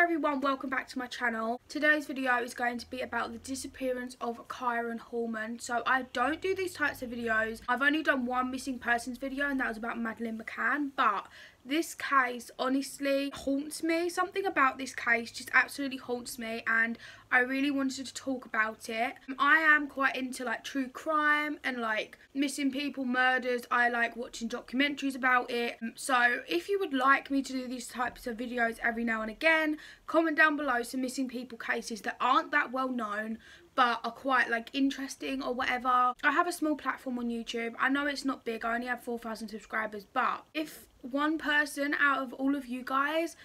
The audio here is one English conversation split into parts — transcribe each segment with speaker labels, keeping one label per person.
Speaker 1: everyone, welcome back to my channel. Today's video is going to be about the disappearance of Kyron Hormon. So I don't do these types of videos. I've only done one missing persons video and that was about Madeleine McCann, but this case honestly haunts me. Something about this case just absolutely haunts me and I really wanted to talk about it. I am quite into like true crime and like missing people, murders. I like watching documentaries about it. So if you would like me to do these types of videos every now and again, comment down below some missing people cases that aren't that well known but are quite like interesting or whatever. I have a small platform on YouTube. I know it's not big, I only have 4,000 subscribers, but if one person out of all of you guys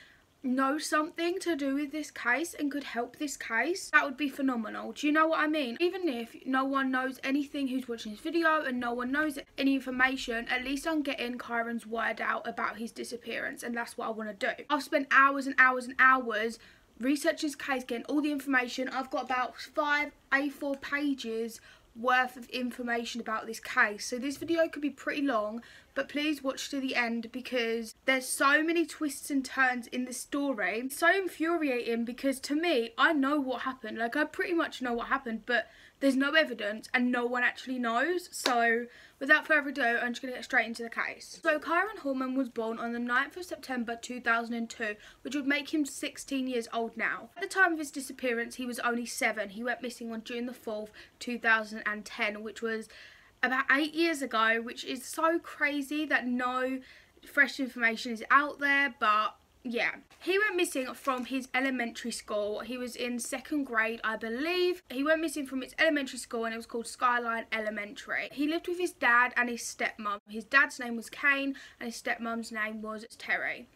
Speaker 1: knows something to do with this case and could help this case, that would be phenomenal. Do you know what I mean? Even if no one knows anything who's watching this video and no one knows any information, at least I'm getting Kyron's word out about his disappearance, and that's what I want to do. I've spent hours and hours and hours researching this case, getting all the information. I've got about 5 A4 pages worth of information about this case, so this video could be pretty long, but please watch to the end because there's so many twists and turns in the story. It's so infuriating because to me, I know what happened. Like, I pretty much know what happened, but there's no evidence and no one actually knows. So without further ado, I'm just going to get straight into the case. So Kyron Hormon was born on the 9th of September 2002, which would make him 16 years old now. At the time of his disappearance, he was only 7. He went missing on June the 4th, 2010, which was about 8 years ago, which is so crazy that no fresh information is out there, but yeah. He went missing from his elementary school. He was in 2nd grade, I believe. He went missing from his elementary school and it was called Skyline Elementary. He lived with his dad and his stepmom. His dad's name was Kane and his stepmom's name was Terri.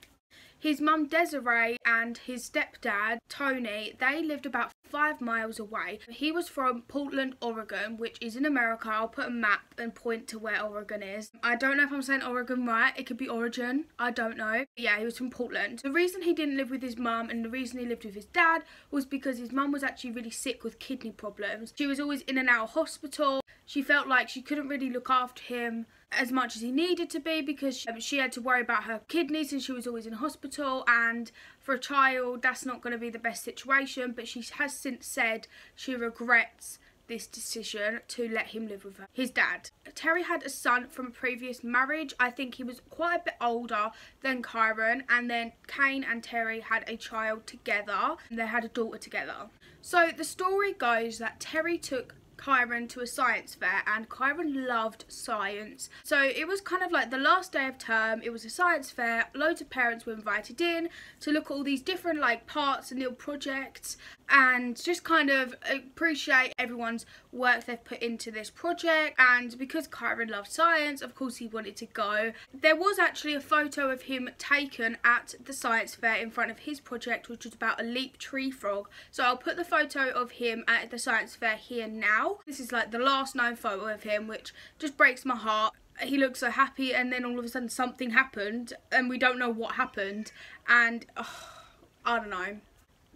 Speaker 1: His mum Desiree and his stepdad Tony, they lived about 5 miles away. He was from Portland, Oregon, which is in America. I'll put a map and point to where Oregon is. I don't know if I'm saying Oregon right. It could be Oregon. I don't know. But yeah, he was from Portland. The reason he didn't live with his mum and the reason he lived with his dad was because his mum was actually really sick with kidney problems. She was always in and out of hospital. She felt like she couldn't really look after him as much as he needed to be because she had to worry about her kidneys and she was always in hospital, and for a child that's not going to be the best situation. But she has since said she regrets this decision to let him live with his dad. Terri had a son from a previous marriage. I think he was quite a bit older than Kyron, and then Kane and Terri had a child together and they had a daughter together. So the story goes that Terri took Kyron to a science fair, and Kyron loved science. So it was kind of like the last day of term, it was a science fair, loads of parents were invited in to look at all these different like parts and little projects and just kind of appreciate everyone's work they've put into this project. And because Kyron loved science, of course he wanted to go. There was actually a photo of him taken at the science fair in front of his project, which was about a leap tree frog. So I'll put the photo of him at the science fair here now. This is like the last known photo of him, which just breaks my heart. He looked so happy and then all of a sudden something happened and we don't know what happened, and I don't know.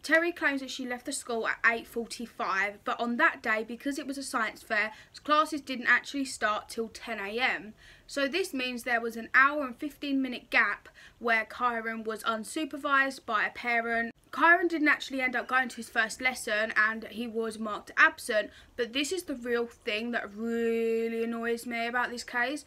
Speaker 1: Terri claims that she left the school at 8:45, but on that day, because it was a science fair, classes didn't actually start till 10 AM. So this means there was an hour and 15-minute gap where Kyron was unsupervised by a parent. Kyron didn't actually end up going to his first lesson and he was marked absent, but this is the real thing that really annoys me about this case.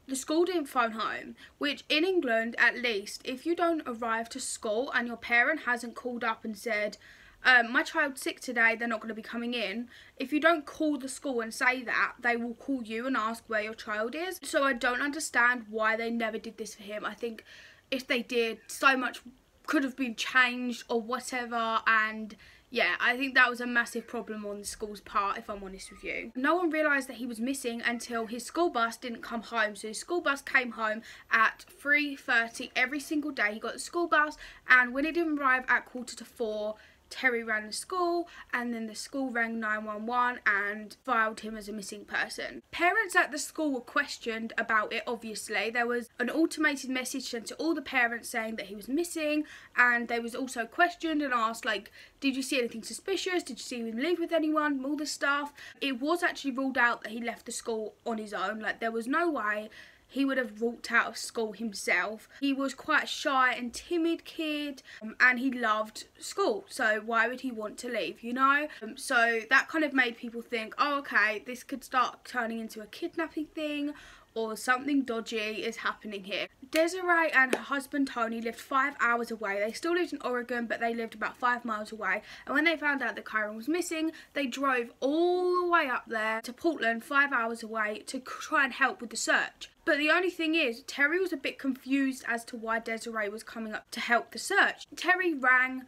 Speaker 1: The school didn't phone home, which in England at least, if you don't arrive to school and your parent hasn't called up and said, my child's sick today, they're not going to be coming in. If you don't call the school and say that, they will call you and ask where your child is. So I don't understand why they never did this for him. I think if they did, so much could have been changed or whatever, and yeah, I think that was a massive problem on the school's part, if I'm honest with you. No one realised that he was missing until his school bus didn't come home. So his school bus came home at 3:30 every single day. He got the school bus, and when it didn't arrive at 3:45, Terri rang the school, and then the school rang 911 and filed him as a missing person. Parents at the school were questioned about it, obviously. There was an automated message sent to all the parents saying that he was missing, and they was also questioned and asked, like, did you see anything suspicious? Did you see him leave with anyone? All this stuff. It was actually ruled out that he left the school on his own. Like, there was no way he would have walked out of school himself. He was quite a shy and timid kid, and he loved school, so why would he want to leave, you know? So that kind of made people think, oh okay, this could start turning into a kidnapping thing, or something dodgy is happening here. Desiree and her husband Tony lived 5 hours away. They still lived in Oregon, but they lived about 5 miles away. And when they found out that Kyron was missing, they drove all the way up there to Portland, 5 hours away, to try and help with the search. But the only thing is, Terri was a bit confused as to why Desiree was coming up to help the search. Terri rang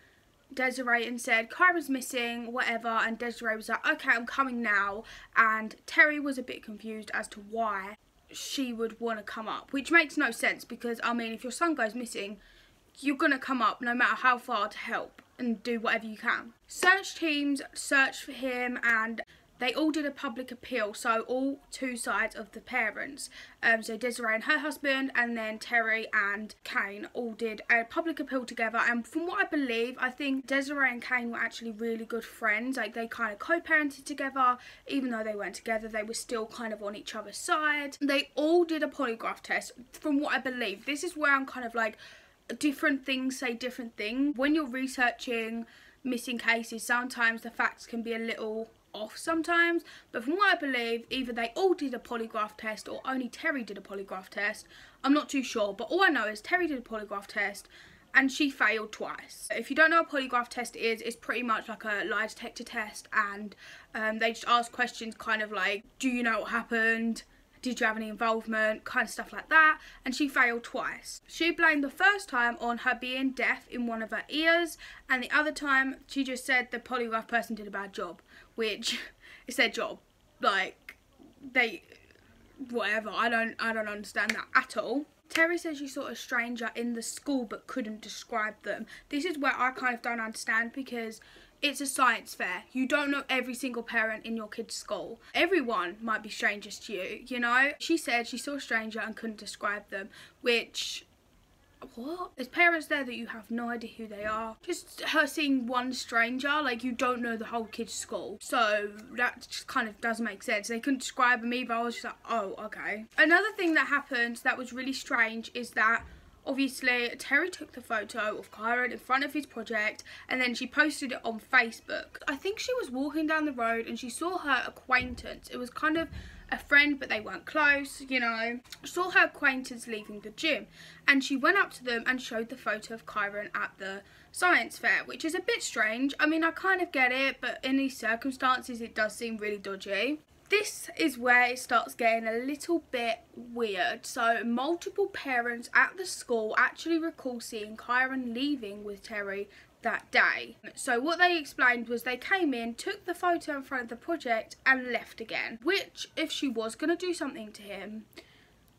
Speaker 1: Desiree and said, Kyron's missing, whatever, and Desiree was like, okay, I'm coming now. And Terri was a bit confused as to why she would want to come up, which makes no sense, because I mean, if your son goes missing, you're gonna come up no matter how far to help and do whatever you can. Search teams searched for him, and they all did a public appeal, so all two sides of the parents, so Desiree and her husband, and then Terri and Kane all did a public appeal together. And from what I believe, I think Desiree and Kane were actually really good friends. Like, they kind of co-parented together. Even though they weren't together, they were still kind of on each other's side. They all did a polygraph test, from what I believe. This is where I'm kind of like, different things say different things. When you're researching missing cases, sometimes the facts can be a little off sometimes, but from what I believe, either they all did a polygraph test or only Terri did a polygraph test. I'm not too sure, but all I know is Terri did a polygraph test and she failed twice. If you don't know what a polygraph test is, it's pretty much like a lie detector test, and they just ask questions kind of like, do you know what happened? Did you have any involvement? Kind of stuff like that. And she failed twice. She blamed the first time on her being deaf in one of her ears, and the other time she just said the polygraph person did a bad job, which is their job. Like, whatever. I don't understand that at all. Terri says she saw a stranger in the school but couldn't describe them. This is where I kind of don't understand, because it's a science fair. You don't know every single parent in your kid's school. Everyone might be strangers to you, you know? She said she saw a stranger and couldn't describe them, which, what? There's parents there that you have no idea who they are. Just her seeing one stranger, like, you don't know the whole kid's school. So that just kind of doesn't make sense. They couldn't describe them either. I was just like, oh, okay. Another thing that happened that was really strange is that obviously Terri took the photo of Kyron in front of his project, and then she posted it on Facebook. I think she was walking down the road and she saw her acquaintance. It was kind of a friend, but they weren't close, you know. Saw her acquaintance leaving the gym, and she went up to them and showed the photo of Kyron at the science fair, which is a bit strange. I mean, I kind of get it, but in these circumstances it does seem really dodgy. This is where it starts getting a little bit weird. So multiple parents at the school actually recall seeing Kyron leaving with Terri that day. So what they explained was they came in, took the photo in front of the project and left again. Which, if she was going to do something to him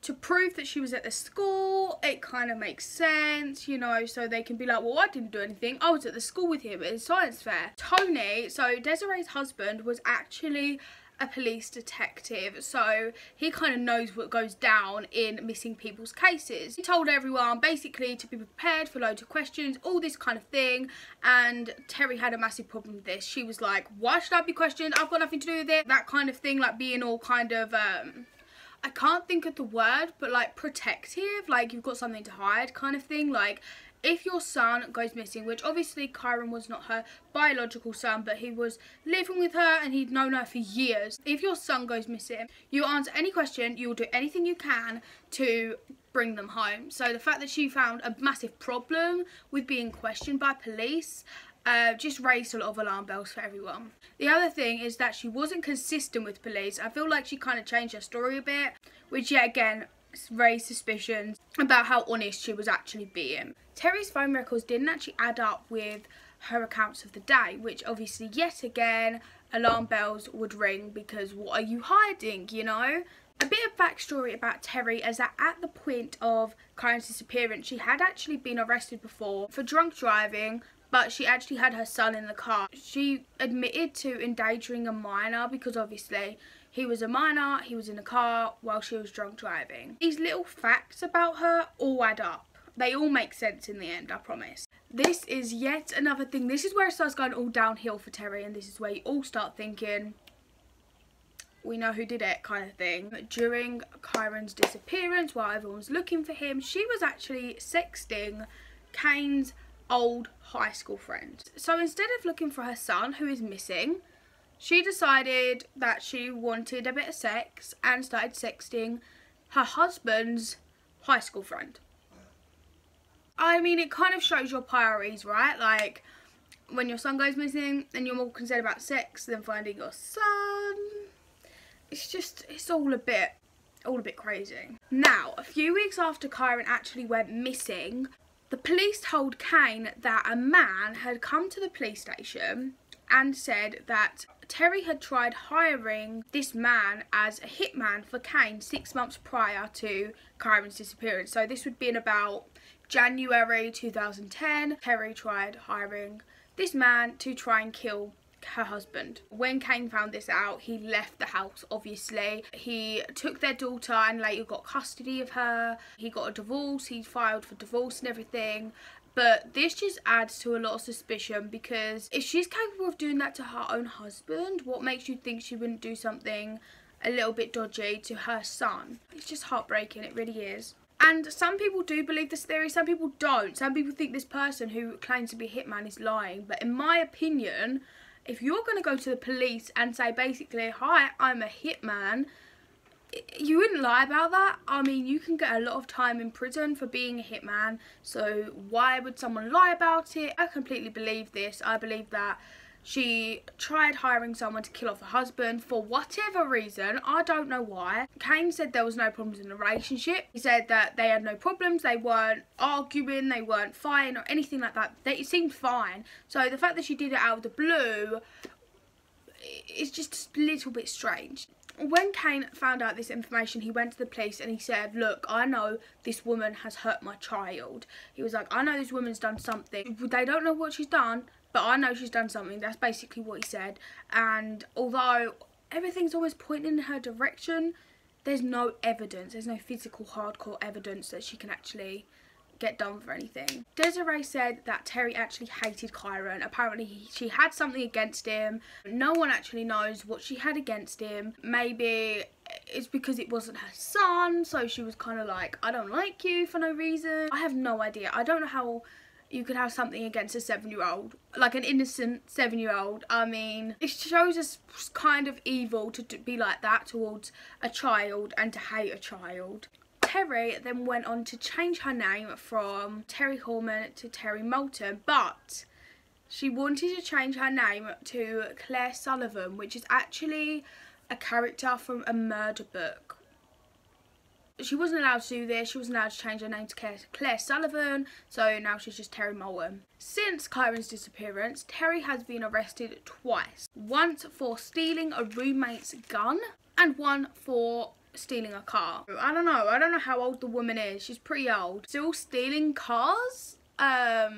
Speaker 1: to prove that she was at the school, it kind of makes sense, you know, so they can be like, well, I didn't do anything, I was at the school with him at his science fair. Tony, so Desiree's husband, was actually a police detective, so he kind of knows what goes down in missing people's cases. He told everyone basically to be prepared for loads of questions, all this kind of thing, and Terri had a massive problem with this. She was like, why should I be questioned? I've got nothing to do with it. That kind of thing, like being all kind of I can't think of the word, but like protective, like you've got something to hide kind of thing. Like, if your son goes missing, which obviously Kyron was not her biological son, but he was living with her and he'd known her for years. If your son goes missing, you answer any question, you will do anything you can to bring them home. So the fact that she found a massive problem with being questioned by police just raised a lot of alarm bells for everyone. The other thing is that she wasn't consistent with police. I feel like she kind of changed her story a bit, which yet again raised suspicions about how honest she was actually being. Terri's phone records didn't actually add up with her accounts of the day, which obviously yet again alarm bells would ring, because what are you hiding, you know? A bit of backstory about Terri is that at the point of Kyron's disappearance, she had actually been arrested before for drunk driving, but she actually had her son in the car. She admitted to endangering a minor because obviously he was a minor, he was in a car while she was drunk driving. These little facts about her all add up. They all make sense in the end, I promise. This is yet another thing. This is where it starts going all downhill for Terri, and this is where you all start thinking, we know who did it kind of thing. During Kyron's disappearance, while everyone was looking for him, she was actually sexting Kane's old high school friend. So instead of looking for her son, who is missing, she decided that she wanted a bit of sex and started sexting her husband's high school friend. I mean, it kind of shows your priorities, right? Like, when your son goes missing, then you're more concerned about sex than finding your son. It's all a bit crazy. Now, a few weeks after Kyron actually went missing, the police told Kane that a man had come to the police station and said that Terri had tried hiring this man as a hitman for Kane 6 months prior to Kyron's disappearance. So this would be in about January 2010. Terri tried hiring this man to try and kill her husband. When Kane found this out, he left the house, obviously. He took their daughter and later got custody of her. He got a divorce, he filed for divorce and everything. But this just adds to a lot of suspicion, because if she's capable of doing that to her own husband, what makes you think she wouldn't do something a little bit dodgy to her son? It's just heartbreaking, it really is. And some people do believe this theory, some people don't. Some people think this person who claims to be a hitman is lying. But in my opinion, if you're going to go to the police and say basically, hi, I'm a hitman, you wouldn't lie about that. I mean, you can get a lot of time in prison for being a hitman, so why would someone lie about it? I completely believe this. I believe that she tried hiring someone to kill off her husband for whatever reason. I don't know why. Kane said there was no problems in the relationship. He said that they had no problems. They weren't arguing. They weren't fighting or anything like that. It seemed fine. So the fact that she did it out of the blue is just a little bit strange. When Kane found out this information, he went to the police and he said, look, I know this woman has hurt my child. He was like, I know this woman's done something. They don't know what she's done, but I know she's done something. That's basically what he said. And although everything's always pointing in her direction, there's no evidence. There's no physical hardcore evidence that she can actually get done for anything. Desiree said that Terri actually hated Kyron. Apparently she had something against him. No one actually knows what she had against him. Maybe it's because it wasn't her son, so she was kind of like, I don't like you for no reason. I have no idea. I don't know how you could have something against a 7-year-old, like an innocent 7-year-old. I mean, it shows us kind of evil to be like that towards a child and to hate a child. Terri then went on to change her name from Terri Hormon to Terri Moulton, but she wanted to change her name to Claire Sullivan, which is actually a character from a murder book. She wasn't allowed to do this. She wasn't allowed to change her name to Claire Sullivan, so now she's just Terri Moulton. Since Kyron's disappearance, Terri has been arrested twice. Once for stealing a roommate's gun and one for stealing a car. I don't know how old the woman is. She's pretty old. Still stealing cars? Yeah,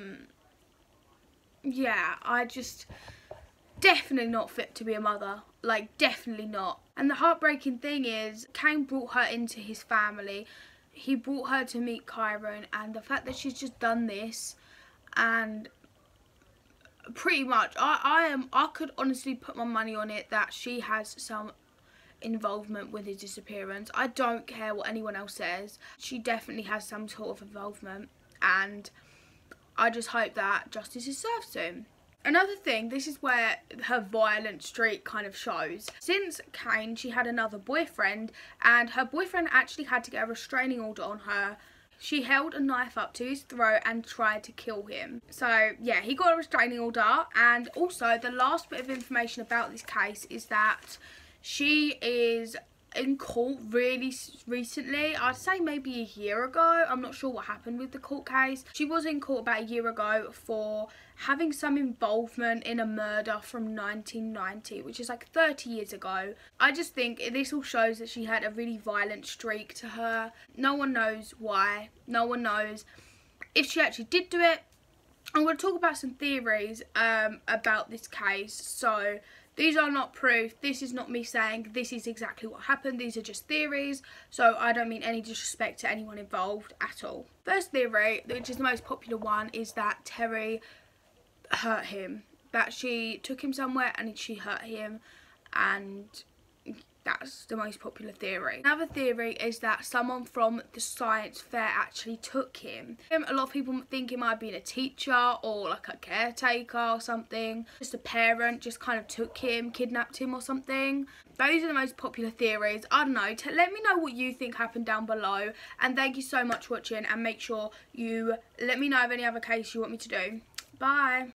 Speaker 1: I just definitely not fit to be a mother. Like, definitely not. And the heartbreaking thing is, Kane brought her into his family. He brought her to meet Kyron, and the fact that she's just done this, and pretty much I could honestly put my money on it that she has some involvement with his disappearance. I don't care what anyone else says. She definitely has some sort of involvement, and I just hope that justice is served soon. Another thing, this is where her violent streak kind of shows. Since Kane, she had another boyfriend, and her boyfriend actually had to get a restraining order on her. She held a knife up to his throat and tried to kill him. So yeah, he got a restraining order. And also, the last bit of information about this case is that she is in court really recently. I'd say maybe a year ago. I'm not sure what happened with the court case. She was in court about a year ago for having some involvement in a murder from 1990, which is like 30 years ago. I just think this all shows that she had a really violent streak to her. No one knows why. No one knows if she actually did do it. I'm going to talk about some theories about this case. So these are not proof. This is not me saying this is exactly what happened. These are just theories. So I don't mean any disrespect to anyone involved at all. First theory, which is the most popular one, is that Terri hurt him. That she took him somewhere and she hurt him. And That's the most popular theory. Another theory is that someone from the science fair actually took him. A lot of people think it might have been a teacher or like a caretaker or something. Just a parent just kind of took him, kidnapped him or something. Those are the most popular theories. I don't know. Let me know what you think happened down below. And thank you so much for watching. And make sure you let me know of any other case you want me to do. Bye.